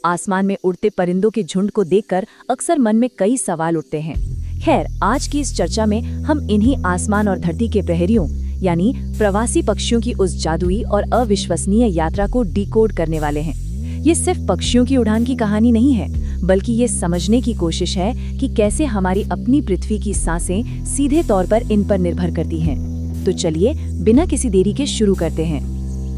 आसमान में उड़ते परिंदों के झुंड को देखकर अक्सर मन में कई सवाल उठते हैं। खैर, आज की इस चर्चा में हम इन्हीं आसमान और धरती के प्रहरियों यानी प्रवासी पक्षियों की उस जादुई और अविश्वसनीय यात्रा को डिकोड करने वाले हैं। ये सिर्फ पक्षियों की उड़ान की कहानी नहीं है, बल्कि ये समझने की कोशिश है कि कैसे हमारी अपनी पृथ्वी की सांसें सीधे तौर पर इन पर निर्भर करती हैं। तो चलिए बिना किसी देरी के शुरू करते हैं।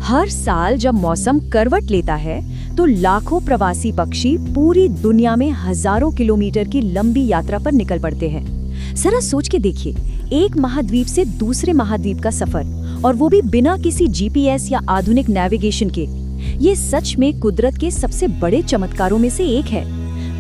हर साल जब मौसम करवट लेता है तो लाखों प्रवासी पक्षी पूरी दुनिया में हजारों किलोमीटर की लंबी यात्रा पर निकल पड़ते हैं। जरा सोच के देखिए, एक महाद्वीप से दूसरे महाद्वीप का सफर, और वो भी बिना किसी जीपीएस या आधुनिक नेविगेशन के। ये सच में कुदरत के सबसे बड़े चमत्कारों में से एक है।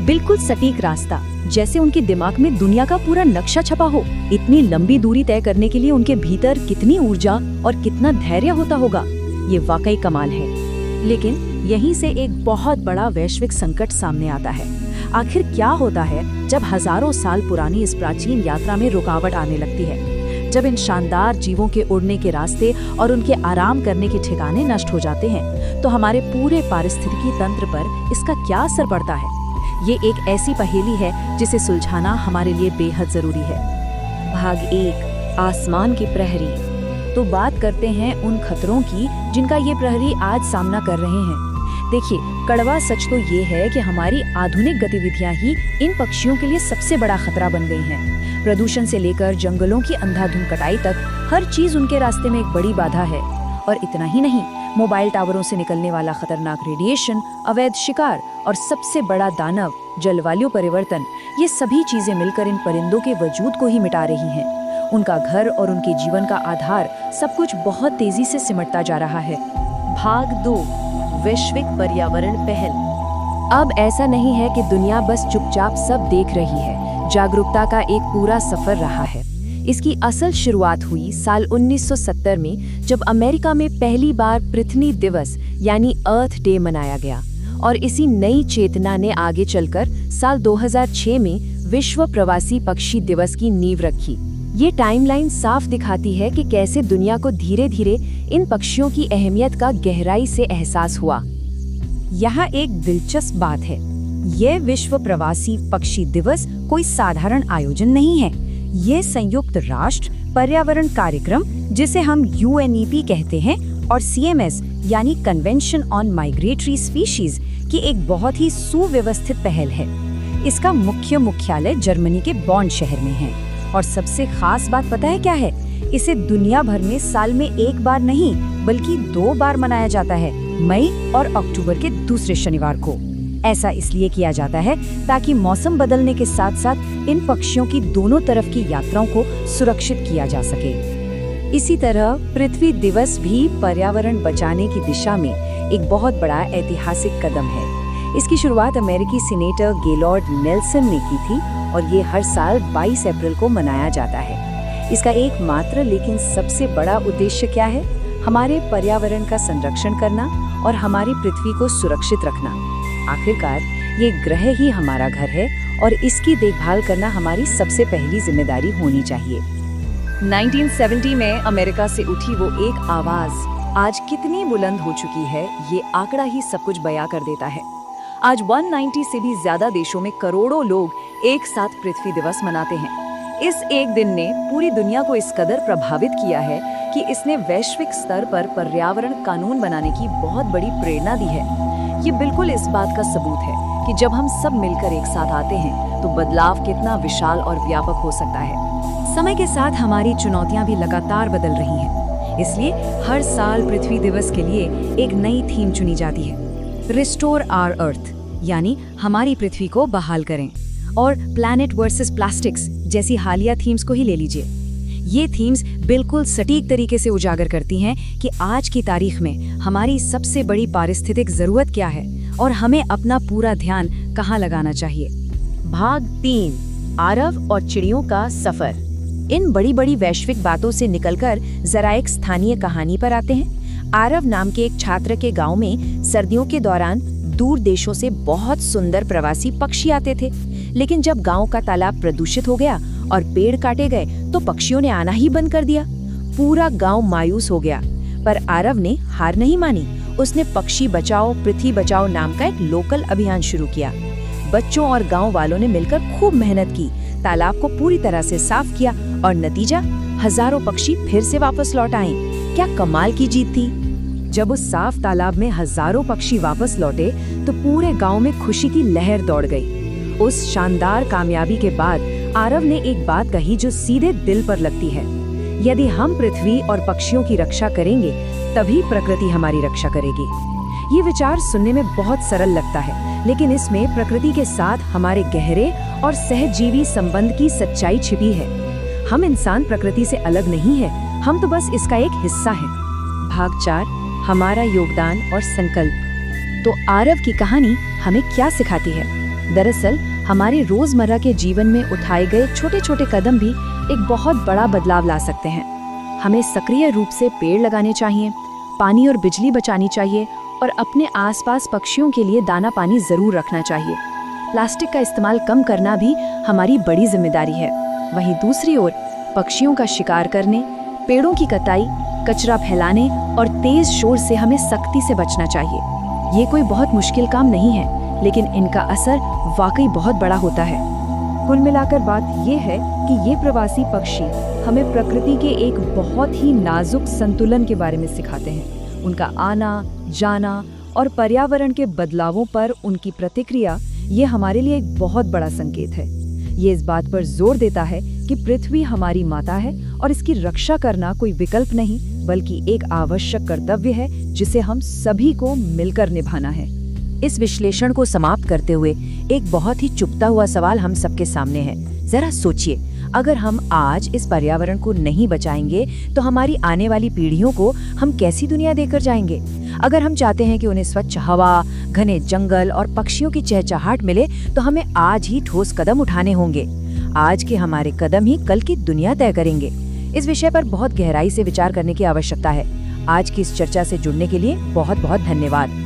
बिल्कुल सटीक रास्ता, जैसे उनके दिमाग में दुनिया का पूरा नक्शा छपा हो। इतनी लंबी दूरी तय करने के लिए उनके भीतर कितनी ऊर्जा और कितना धैर्य होता होगा, ये वाकई कमाल है। लेकिन यहीं से एक बहुत बड़ा वैश्विक संकट सामने आता है। आखिर क्या होता है जब हजारों साल पुरानी इस प्राचीन यात्रा में रुकावट आने लगती है? जब इन शानदार जीवों के उड़ने के रास्ते और उनके आराम करने के ठिकाने नष्ट हो जाते हैं, तो हमारे पूरे पारिस्थितिकी तंत्र पर इसका क्या असर पड़ता है? ये एक ऐसी पहेली है जिसे सुलझाना हमारे लिए बेहद जरूरी है। भाग 1, आसमान के प्रहरी। तो बात करते हैं उन खतरों की जिनका ये प्रहरी आज सामना कर रहे हैं। देखिए, कड़वा सच तो ये है कि हमारी आधुनिक गतिविधियां ही इन पक्षियों के लिए सबसे बड़ा खतरा बन गई हैं। प्रदूषण से लेकर जंगलों की अंधाधुंध कटाई तक हर चीज उनके रास्ते में एक बड़ी बाधा है। और इतना ही नहीं, मोबाइल टावरों से निकलने वाला खतरनाक रेडिएशन, अवैध शिकार और सबसे बड़ा दानव जलवायु परिवर्तन, ये सभी चीजें मिलकर इन परिंदों के वजूद को ही मिटा रही हैं। उनका घर और उनके जीवन का आधार सब कुछ बहुत तेजी से सिमटता जा रहा है। भाग 2, वैश्विक पर्यावरण पहल। अब ऐसा नहीं है कि दुनिया बस चुपचाप सब देख रही है। जागरूकता का एक पूरा सफर रहा है। इसकी असल शुरुआत हुई साल 1970 में, जब अमेरिका में पहली बार पृथ्वी दिवस यानी अर्थ डे मनाया गया। और इसी नई चेतना ने आगे चलकर साल 2006 में विश्व प्रवासी पक्षी दिवस की नींव रखी। ये टाइमलाइन साफ दिखाती है कि कैसे दुनिया को धीरे धीरे इन पक्षियों की अहमियत का गहराई से एहसास हुआ। यहाँ एक दिलचस्प बात है, ये विश्व प्रवासी पक्षी दिवस कोई साधारण आयोजन नहीं है। ये संयुक्त राष्ट्र पर्यावरण कार्यक्रम, जिसे हम UNEP कहते हैं, और CMS यानी कन्वेंशन ऑन माइग्रेटरी स्पीशीज की एक बहुत ही सुव्यवस्थित पहल है। इसका मुख्यालय जर्मनी के बॉन शहर में है। और सबसे खास बात पता है क्या है? इसे दुनिया भर में साल में एक बार नहीं बल्कि 2 बार मनाया जाता है, मई और अक्टूबर के दूसरे शनिवार को। ऐसा इसलिए किया जाता है ताकि मौसम बदलने के साथ साथ इन पक्षियों की दोनों तरफ की यात्राओं को सुरक्षित किया जा सके। इसी तरह पृथ्वी दिवस भी पर्यावरण बचाने की दिशा में एक बहुत बड़ा ऐतिहासिक कदम है। इसकी शुरुआत अमेरिकी सीनेटर गेलॉर्ड नेल्सन ने की थी और ये हर साल 22 अप्रैल को मनाया जाता है। इसका एकमात्र लेकिन सबसे बड़ा उद्देश्य क्या है? हमारे पर्यावरण का संरक्षण करना और हमारी पृथ्वी को सुरक्षित रखना। आखिरकार ये ग्रह ही हमारा घर है और इसकी देखभाल करना हमारी सबसे पहली जिम्मेदारी होनी चाहिए। 1970 में अमेरिका से उठी वो एक आवाज आज कितनी बुलंद हो चुकी है, ये आंकड़ा ही सब कुछ बयां कर देता है। आज 190 से भी ज्यादा देशों में करोड़ों लोग एक साथ पृथ्वी दिवस मनाते हैं। इस एक दिन ने पूरी दुनिया को इस कदर प्रभावित किया है कि इसने वैश्विक स्तर पर पर्यावरण कानून बनाने की बहुत बड़ी प्रेरणा दी है। ये बिल्कुल इस बात का सबूत है कि जब हम सब मिलकर एक साथ आते हैं तो बदलाव कितना विशाल और व्यापक हो सकता है। समय के साथ हमारी चुनौतियां भी लगातार बदल रही हैं। इसलिए हर साल पृथ्वी दिवस के लिए एक नई थीम चुनी जाती है। रिस्टोर आवर अर्थ, यानी हमारी पृथ्वी को बहाल करें। और प्लैनेट वर्सेस प्लास्टिक्स जैसी हालिया थीम्स को ही ले लीजिए। ये थीम्स बिल्कुल सटीक तरीके से उजागर करती हैं कि आज की तारीख में हमारी सबसे बड़ी पारिस्थितिक जरूरत क्या है और हमें अपना पूरा ध्यान कहाँ लगाना चाहिए। भाग 3, आरव और चिड़ियों का सफर। इन बड़ी बड़ी वैश्विक बातों से निकलकर जरा एक स्थानीय कहानी पर आते हैं। आरव नाम के एक छात्र के गांव में सर्दियों के दौरान दूर देशों से बहुत सुंदर प्रवासी पक्षी आते थे। लेकिन जब गांव का तालाब प्रदूषित हो गया और पेड़ काटे गए तो पक्षियों ने आना ही बंद कर दिया। पूरा गांव मायूस हो गया, पर आरव ने हार नहीं मानी। उसने पक्षी बचाओ पृथ्वी बचाओ नाम का एक लोकल अभियान शुरू किया। बच्चों और गांव वालों ने मिलकर खूब मेहनत की, तालाब को पूरी तरह से साफ किया और नतीजा, हजारों पक्षी फिर से वापस लौट आए। क्या कमाल की जीत थी। जब उस साफ तालाब में हजारों पक्षी वापस लौटे तो पूरे गांव में खुशी की लहर दौड़ गई। उस शानदार कामयाबी के बाद आरव ने एक बात कही जो सीधे दिल पर लगती है। यदि हम पृथ्वी और पक्षियों की रक्षा करेंगे तभी प्रकृति हमारी रक्षा करेगी। ये विचार सुनने में बहुत सरल लगता है, लेकिन इसमें प्रकृति के साथ हमारे गहरे और सहजीवी संबंध की सच्चाई छिपी है। हम इंसान प्रकृति से अलग नहीं है, हम तो बस इसका एक हिस्सा हैं। भाग 4, हमारा योगदान और संकल्प। तो आरव की कहानी हमें क्या सिखाती है? दरअसल हमारे रोजमर्रा के जीवन में उठाए गए छोटे छोटे कदम भी एक बहुत बड़ा बदलाव ला सकते हैं। हमें सक्रिय रूप से पेड़ लगाने चाहिए, पानी और बिजली बचानी चाहिए और अपने आसपास पक्षियों के लिए दाना पानी जरूर रखना चाहिए। प्लास्टिक का इस्तेमाल कम करना भी हमारी बड़ी जिम्मेदारी है। वहीं दूसरी ओर पक्षियों का शिकार करने, पेड़ों की कटाई, कचरा फैलाने और तेज शोर से हमें सख्ती से बचना चाहिए। ये कोई बहुत मुश्किल काम नहीं है, लेकिन इनका असर वाकई बहुत बड़ा होता है। कुल मिलाकर बात ये है कि ये प्रवासी पक्षी हमें प्रकृति के एक बहुत ही नाजुक संतुलन के बारे में सिखाते हैं। उनका आना, जाना और पर्यावरण के बदलावों पर उनकी प्रतिक्रिया, ये हमारे लिए एक बहुत बड़ा संकेत है। ये इस बात पर जोर देता है कि पृथ्वी हमारी माता है और इसकी रक्षा करना कोई विकल्प नहीं, बल्कि एक आवश्यक कर्तव्य है जिसे हम सभी को मिलकर निभाना है। इस विश्लेषण को समाप्त करते हुए एक बहुत ही चुभता हुआ सवाल हम सबके सामने है। जरा सोचिए, अगर हम आज इस पर्यावरण को नहीं बचाएंगे तो हमारी आने वाली पीढ़ियों को हम कैसी दुनिया देकर जाएंगे? अगर हम चाहते हैं कि उन्हें स्वच्छ हवा, घने जंगल और पक्षियों की चहचहाट मिले तो हमें आज ही ठोस कदम उठाने होंगे। आज के हमारे कदम ही कल की दुनिया तय करेंगे। इस विषय पर बहुत गहराई से विचार करने की आवश्यकता है। आज की इस चर्चा से जुड़ने के लिए बहुत बहुत धन्यवाद।